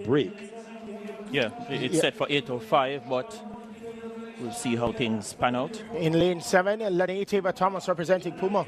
break. Yeah, it's set for 8:05, but we'll see how things pan out. In lane 7, Lanae-Tava Thomas representing Puma.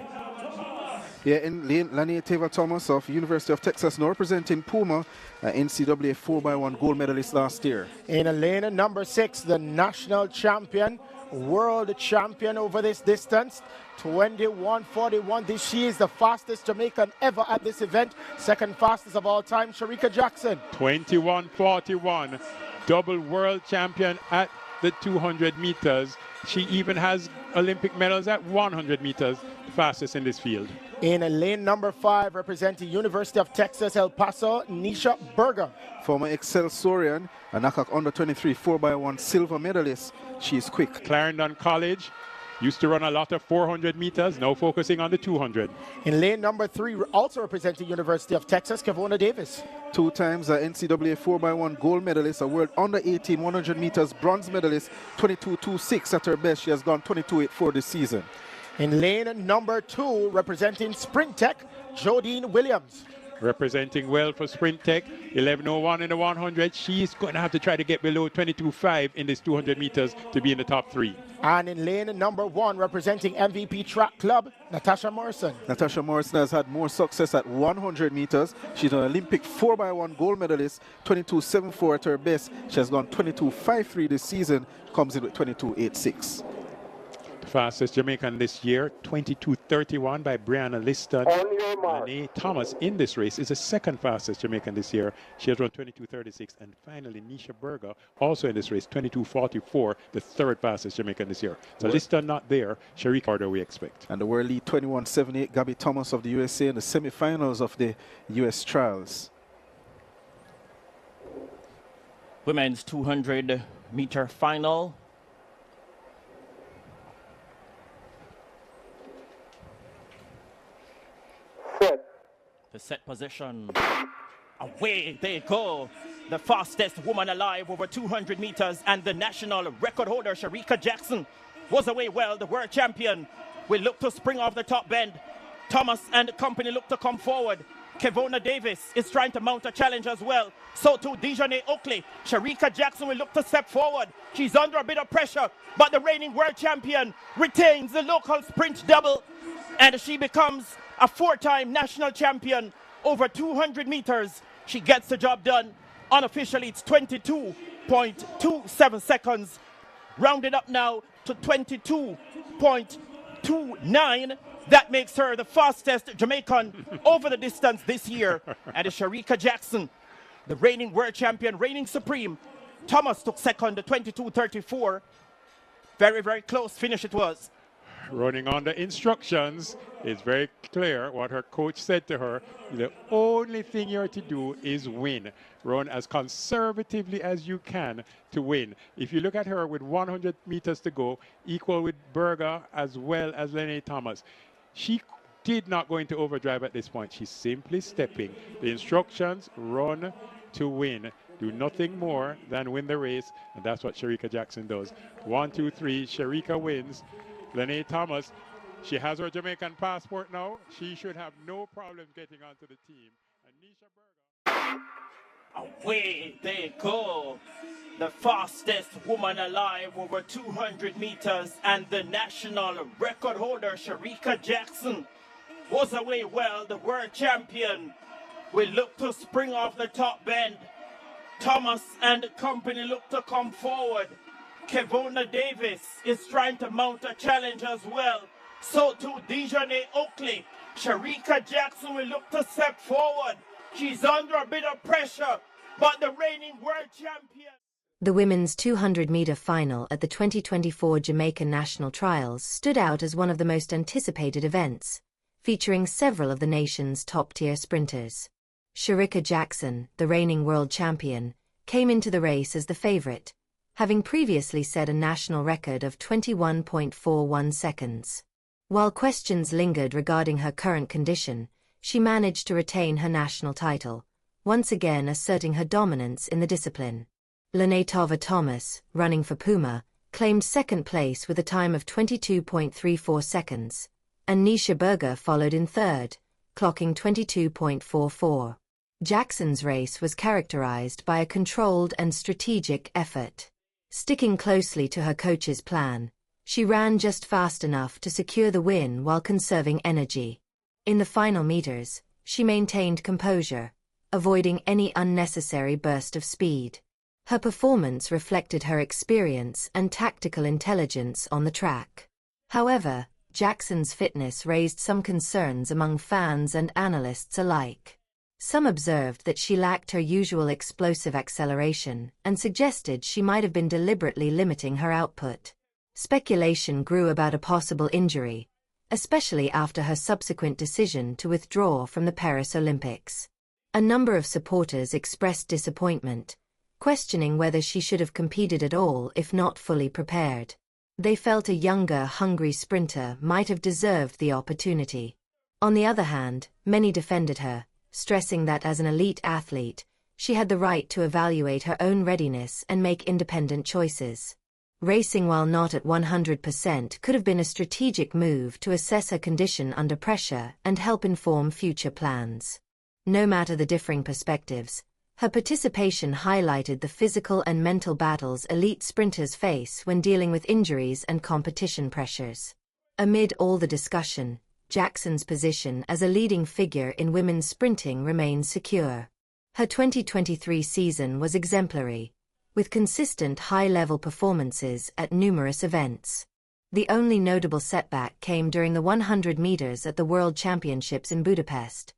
Yeah, in lane, Lanae-Tava Thomas of University of Texas now representing Puma, NCAA 4x1 gold medalist last year. In lane number 6, the national champion, world champion over this distance, 21:41. She is the fastest Jamaican ever at this event, second fastest of all time, Shericka Jackson. 21:41, double world champion at the 200 meters. She even has Olympic medals at 100 meters, fastest in this field. In lane number 5, representing University of Texas, El Paso, Niesha Burgher. Former Excelsorian, a knockout under 23 4x1 silver medalist. She is quick. Clarendon College, used to run a lot of 400 meters, now focusing on the 200. In lane number 3, also representing University of Texas, Kevona Davis. 2 times NCAA 4x1 gold medalist, a world under 18 100 meters bronze medalist, 22.26 at her best. She has gone 22.84 this season. In lane number 2, representing Sprint Tech, Jodine Williams. Representing well for Sprint Tech, 11:01 in the 100. She's going to have to try to get below 22.5 in this 200 meters to be in the top 3. And in lane number 1, representing MVP Track Club, Natasha Morrison. Natasha Morrison has had more success at 100 meters. She's an Olympic 4x1 gold medalist, 22.74 at her best. She has gone 22.53 this season, comes in with 22.86. Fastest Jamaican this year, 22:31 by Brianna Liston. Lanae-Tava in this race is the second fastest Jamaican this year. She has run 22:36. And finally, Niesha Burgher, also in this race, 22:44, the third fastest Jamaican this year. So Liston not there. Shericka order we expect. And the world lead 21.78, Gabby Thomas of the USA in the semifinals of the US Trials. Women's 200-meter final. The set position. Away they go. The fastest woman alive over 200 meters and the national record holder, Shericka Jackson, was away well. The world champion will look to spring off the top bend. Thomas and the company look to come forward. Kevona Davis is trying to mount a challenge as well. So too Dejanay Oakley. Shericka Jackson will look to step forward. She's under a bit of pressure, but the reigning world champion retains the local sprint double, and she becomes a 4-time national champion over 200 meters. She gets the job done. Unofficially, it's 22.27 seconds. Rounded up now to 22.29. That makes her the fastest Jamaican over the distance this year. And it's Shericka Jackson, the reigning world champion, reigning supreme. Thomas took second, the 22.34. Very, very close finish it was. Running on the instructions, it's very clear what her coach said to her. The only thing you're to do is win. Run as conservatively as you can to win. If you look at her with 100 meters to go, equal with Burgher as well as Lanae-Tava, she did not go into overdrive at this point. She's simply stepping. The instructions, run to win. Do nothing more than win the race, and that's what Shericka Jackson does. 1, 2, 3, Shericka wins. Lanae-Tava, she has her Jamaican passport now. She should have no problem getting onto the team. And Niesha Burgher. Away they go. The fastest woman alive over 200 meters and the national record holder, Shericka Jackson, was away well. The world champion will look to spring off the top bend. Thomas and the company look to come forward. Kevona Davis is trying to mount a challenge as well. So too Dejanay Oakley. Shericka Jackson will look to step forward. She's under a bit of pressure, but the reigning world champion. The women's 200-meter final at the 2024 Jamaican National Trials stood out as one of the most anticipated events, featuring several of the nation's top-tier sprinters. Shericka Jackson, the reigning world champion, came into the race as the favorite, having previously set a national record of 21.41 seconds. While questions lingered regarding her current condition, she managed to retain her national title, once again asserting her dominance in the discipline. Lanae-Tava Thomas, running for Puma, claimed second place with a time of 22.34 seconds, and Niesha Burgher followed in third, clocking 22.44. Jackson's race was characterized by a controlled and strategic effort. Sticking closely to her coach's plan, she ran just fast enough to secure the win while conserving energy. In the final meters, she maintained composure, avoiding any unnecessary burst of speed. Her performance reflected her experience and tactical intelligence on the track. However, Jackson's fitness raised some concerns among fans and analysts alike. Some observed that she lacked her usual explosive acceleration and suggested she might have been deliberately limiting her output. Speculation grew about a possible injury, especially after her subsequent decision to withdraw from the Paris Olympics. A number of supporters expressed disappointment, questioning whether she should have competed at all if not fully prepared. They felt a younger, hungry sprinter might have deserved the opportunity. On the other hand, many defended her, stressing that as an elite athlete, she had the right to evaluate her own readiness and make independent choices. Racing while not at 100% could have been a strategic move to assess her condition under pressure and help inform future plans. No matter the differing perspectives, her participation highlighted the physical and mental battles elite sprinters face when dealing with injuries and competition pressures. Amid all the discussion, Jackson's position as a leading figure in women's sprinting remains secure. Her 2023 season was exemplary, with consistent high-level performances at numerous events. The only notable setback came during the 100 meters at the World Championships in Budapest,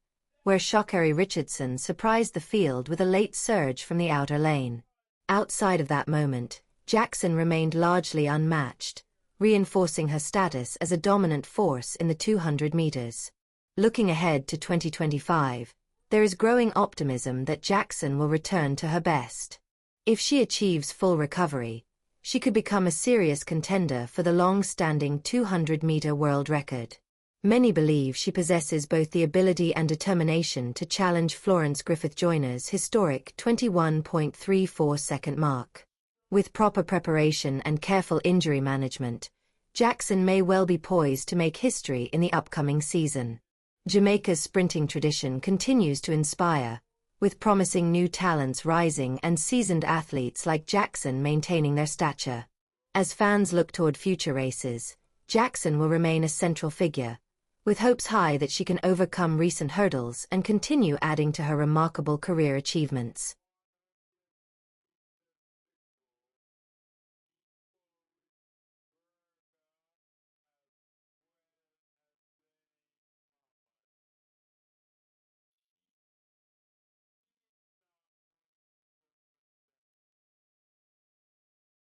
where Sha'Carri Richardson surprised the field with a late surge from the outer lane. Outside of that moment, Jackson remained largely unmatched, reinforcing her status as a dominant force in the 200 meters. Looking ahead to 2025, there is growing optimism that Jackson will return to her best. If she achieves full recovery, she could become a serious contender for the long-standing 200-meter world record. Many believe she possesses both the ability and determination to challenge Florence Griffith-Joyner's historic 21.34-second mark. With proper preparation and careful injury management, Jackson may well be poised to make history in the upcoming season. Jamaica's sprinting tradition continues to inspire, with promising new talents rising and seasoned athletes like Jackson maintaining their stature. As fans look toward future races, Jackson will remain a central figure, with hopes high that she can overcome recent hurdles and continue adding to her remarkable career achievements.